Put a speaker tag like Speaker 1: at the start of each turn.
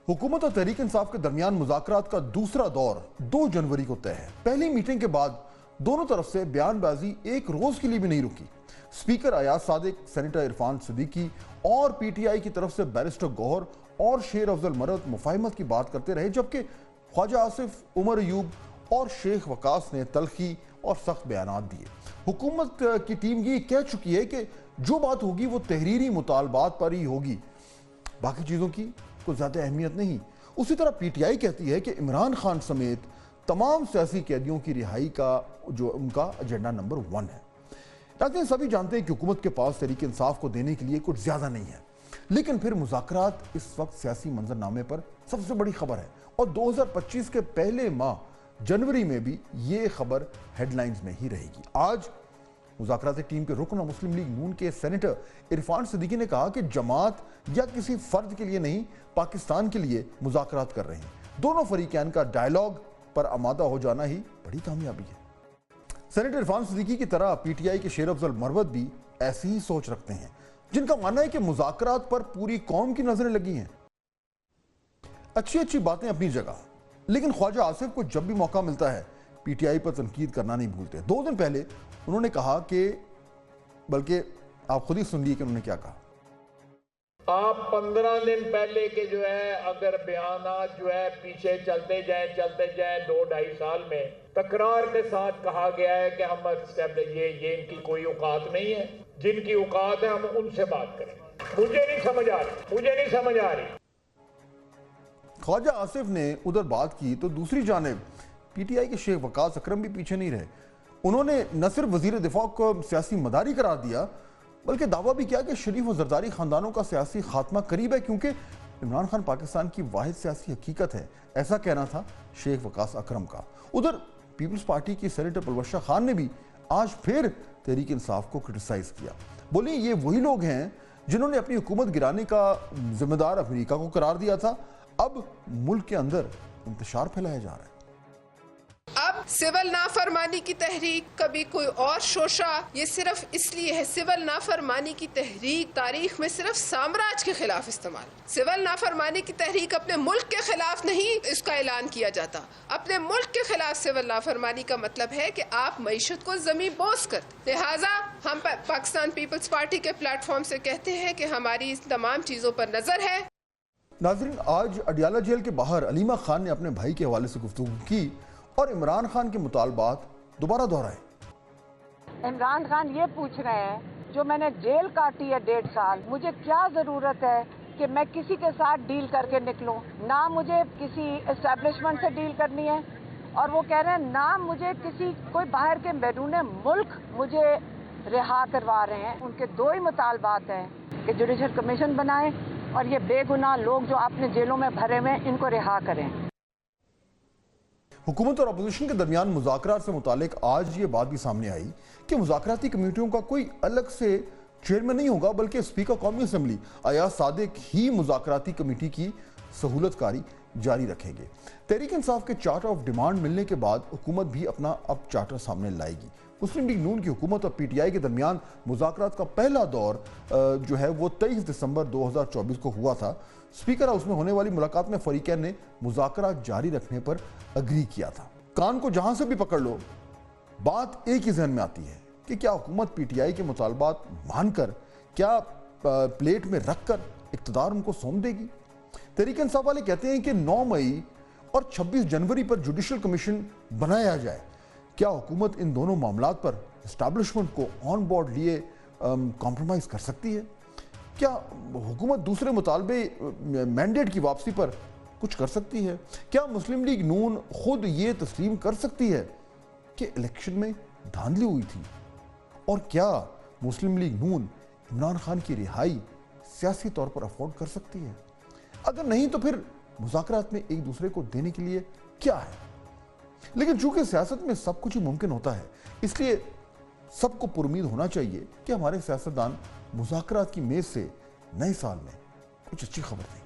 Speaker 1: हुकूमत और तहरीक इंसाफ के दरमियान मुज़ाकरात का दूसरा दौर 2 जनवरी को तय है। पहली मीटिंग के बाद दोनों तरफ से बयानबाजी एक रोज के लिए भी नहीं रुकी। स्पीकर अयाज सादिक, सेनेटर इरफान सिद्दीकी और पीटीआई की तरफ से बैरिस्टर गौहर और शेर अफजल मरद मुफाहिमत की बात करते रहे, जबकि ख्वाजा आसिफ, उमर अयूब और शेख वकास ने तलखी और सख्त बयानात दिए। हुकूमत की टीम ये कह चुकी है कि जो बात होगी वो तहरीरी मुतालबात पर ही होगी, बाकी चीज़ों की कोई ज़्यादा अहमियत नहीं। उसी तरह पीटीआई कहती है कि इमरान खान समेत तमाम सियासी कैदियों की रिहाई का जो उनका एजेंडा नंबर 1 है। लेकिन सभी जानते हैं कि हुकूमत के पास तहरीक इंसाफ को देने के लिए कुछ ज़्यादा नहीं है, लेकिन फिर मुज़ाकरात इस वक्त सियासी मंजरनामे पर सबसे बड़ी खबर है और 2025 के पहले माह जनवरी में भी ये खबर हेडलाइंस में ही रहेगी। आज मुज़ाकराती टीम के रुकन मुस्लिम लीग नून के सेनेटर इरफान सिद्दीकी ने कहा कि जमात या किसी फर्द के लिए नहीं, पाकिस्तान के लिए मुज़ाकरात कर रहे हैं। दोनों फरीकैन का डायलॉग पर आमादा हो जाना ही बड़ी कामयाबी है। सेनेटर इरफान सिद्दीकी की तरह पीटीआई के शेर अफजल मरवत भी ऐसी ही सोच रखते हैं, जिनका मानना है कि मुज़ाकरात पर पूरी कौम की नजरें लगी हैं। अच्छी बातें अपनी जगह, लेकिन ख्वाजा आसिफ को जब भी मौका मिलता है पीटीआई पर तनकीद करना नहीं भूलते। 2 दिन पहले उन्होंने कहा कि, बल्कि आप खुद ही सुन लिए कि उन्होंने क्या कहा।
Speaker 2: आप 15 दिन पहले के जो है अगर बयानात जो है पीछे चलते जाए 2-2.5 साल में तकरार के साथ कहा गया है कि हम ये इनकी कोई औकात नहीं है, जिनकी औकात है हम उनसे बात करें। मुझे नहीं समझ आ रही।
Speaker 1: ख्वाजा आसिफ ने उधर बात की तो दूसरी जानिब पीटीआई के शेख वकास अकरम भी पीछे नहीं रहे। उन्होंने न सिर्फ वजीर दिफा को सियासी मदारी करार दिया, बल्कि दावा भी किया कि शरीफ और जरदारी खानदानों का सियासी खात्मा करीब है, क्योंकि इमरान खान पाकिस्तान की वाहिद सियासी हकीकत है। ऐसा कहना था शेख वकास अकरम का। उधर पीपल्स पार्टी की सेनेटर परवश खान ने भी आज फिर तहरीक इंसाफ को क्रिटिसाइज किया। बोली ये वही लोग हैं जिन्होंने अपनी हुकूमत गिराने का जिम्मेदार अमेरिका को करार दिया था। अब मुल्क के अंदर इंतशार फैलाया जा रहा है।
Speaker 3: अब सिविल नाफरमानी की तहरीक, कभी कोई और शोशा, ये सिर्फ इसलिए है सिविल नाफरमानी की तहरीक तारीख में सिर्फ साम्राज्य के खिलाफ इस्तेमाल। सिविल नाफरमानी की तहरीक अपने मुल्क के खिलाफ नहीं इसका ऐलान किया जाता। अपने मुल्क के खिलाफ सिविल नाफरमानी का मतलब है कि आप मईशत को ज़मीं बोस करते। लिहाजा हम पाकिस्तान पीपल्स पार्टी के प्लेटफॉर्म से कहते हैं कि हमारी इस तमाम चीज़ों पर नजर है।
Speaker 1: नाज़रीन, आज अडियाला जेल के बाहर अलीमा खान ने अपने भाई के हवाले से गुफ्तगू की और इमरान खान के मुतालबात दोबारा दोहराए।
Speaker 4: इमरान खान ये पूछ रहे हैं जो मैंने जेल काटी है 1.5 साल, मुझे क्या जरूरत है कि मैं किसी के साथ डील करके निकलूं? ना मुझे किसी एस्टेब्लिशमेंट से डील करनी है, और वो कह रहे हैं ना मुझे किसी कोई बाहर के बैरून मुल्क मुझे रिहा करवा रहे हैं। उनके 2 ही मुतालबात हैं कि जुडिशल कमीशन बनाएं और ये बेगुनाह लोग जो अपने जेलों में भरे हुए इनको रिहा करें।
Speaker 1: हुकूमत और अपोजिशन के दरमियान मुज़ाकरात से मुतालिक आज ये बात भी सामने आई कि मुज़ाकराती कमेटियों का कोई अलग से चेयरमैन नहीं होगा, बल्कि स्पीकर कौमी असम्बली अयाज सादिक ही मुज़ाकराती कमेटी की सहूलतकारी जारी रखेंगे। तहरीक इंसाफ के चार्टर ऑफ डिमांड मिलने के बाद हुकूमत भी अपना अब चार्टर सामने लाएगी। मुस्लिम लीग नून की हुकूमत और पीटीआई के दरमियान मुज़ाकरात का पहला दौर जो है वो 23 दिसंबर 2024 को हुआ था। स्पीकर हाउस में होने वाली मुलाकात में फरीकैन ने मुज़ाकरात जारी रखने पर अग्री किया था। कान को जहां से भी पकड़ लो, बात एक ही जहन में आती है कि क्या हुकूमत पीटीआई के मुतालबात मानकर, क्या प्लेट में रखकर इक़्तिदार उनको सौंप देगी? तहरीक इंसाफ वाले कहते हैं कि 9 मई और 26 जनवरी पर जुडिशल कमीशन बनाया जाए। क्या हुकूमत इन दोनों मामलात पर एस्टैब्लिशमेंट को ऑन बोर्ड लिए कॉम्प्रोमाइज़ कर सकती है? क्या हुकूमत दूसरे मुतालबे मैंडेट की वापसी पर कुछ कर सकती है? क्या मुस्लिम लीग नून खुद ये तस्लीम कर सकती है कि इलेक्शन में धांधली हुई थी? और क्या मुस्लिम लीग नून इमरान खान की रिहाई सियासी तौर पर अफोर्ड कर सकती है? अगर नहीं तो फिर मुज़ाकरात में एक दूसरे को देने के लिए क्या है? लेकिन चूंकि सियासत में सब कुछ ही मुमकिन होता है, इसलिए सबको पुरुमीद होना चाहिए कि हमारे सियासतदान मुज़ाकरात की मेज से नए साल में कुछ अच्छी खबर दें।